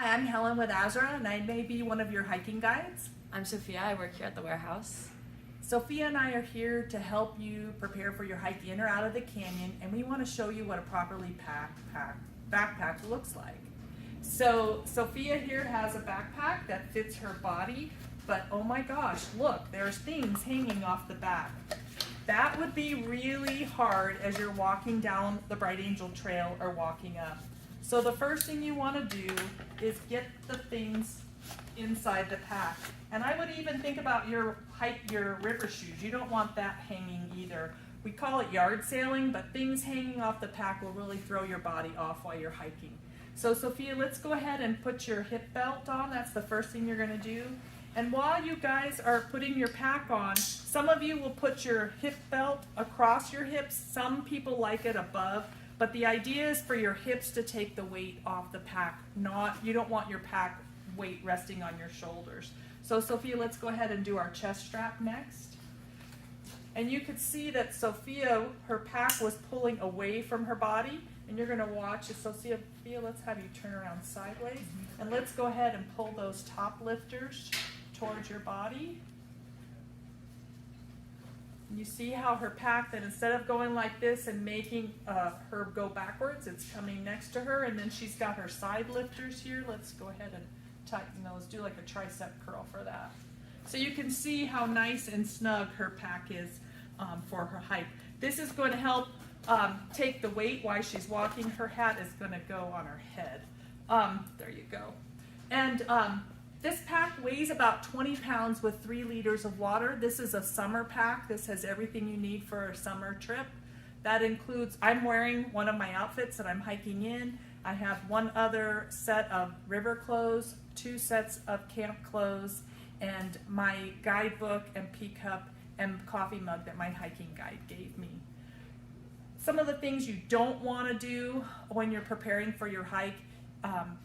Hi, I'm Helen with AzRA, and I may be one of your hiking guides. I'm Sophia. I work here at the warehouse. Sophia and I are here to help you prepare for your hike in or out of the canyon, and we want to show you what a properly packed backpack looks like. So Sophia here has a backpack that fits her body, but oh my gosh, look, there's things hanging off the back. That would be really hard as you're walking down the Bright Angel Trail or walking up. So the first thing you want to do is get the things inside the pack. And I would even think about your river shoes. You don't want that hanging either. We call it yard sailing, but things hanging off the pack will really throw your body off while you're hiking. So Sophia, let's go ahead and put your hip belt on. That's the first thing you're going to do. And while you guys are putting your pack on, some of you will put your hip belt across your hips. Some people like it above. But the idea is for your hips to take the weight off the pack. You don't want your pack weight resting on your shoulders. So Sophia, let's go ahead and do our chest strap next. And you could see that Sophia, her pack was pulling away from her body. And you're going to watch it. So Sophia, let's have you turn around sideways. And let's go ahead and pull those top lifters towards your body. You see how her pack, that instead of going like this and making her go backwards, it's coming next to her, and then she's got her side lifters here. Let's go ahead and tighten those, do like a tricep curl for that. So you can see how nice and snug her pack is for her hike. This is going to help take the weight while she's walking. Her hat is going to go on her head. There you go. And this pack weighs about 20 pounds with 3 liters of water. This is a summer pack. This has everything you need for a summer trip. That includes, I'm wearing one of my outfits that I'm hiking in. I have one other set of river clothes, 2 sets of camp clothes, and my guidebook and pea cup and coffee mug that my hiking guide gave me. Some of the things you don't want to do when you're preparing for your hike.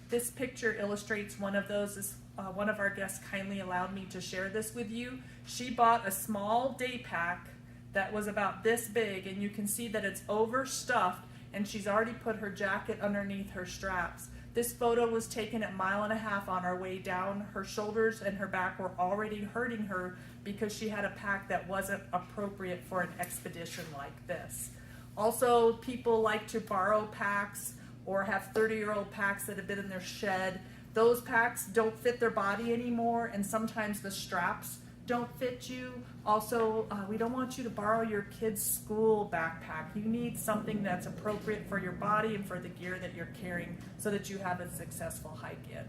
This picture illustrates one of those. One of our guests kindly allowed me to share this with you. She bought a small day pack that was about this big, and you can see that it's overstuffed, and she's already put her jacket underneath her straps. This photo was taken at 1.5 miles on our way down. Her shoulders and her back were already hurting her because she had a pack that wasn't appropriate for an expedition like this. Also, people like to borrow packs or have 30-year-old packs that have been in their shed. Those packs don't fit their body anymore, and sometimes the straps don't fit you. Also, we don't want you to borrow your kid's school backpack. You need something that's appropriate for your body and for the gear that you're carrying so that you have a successful hike in.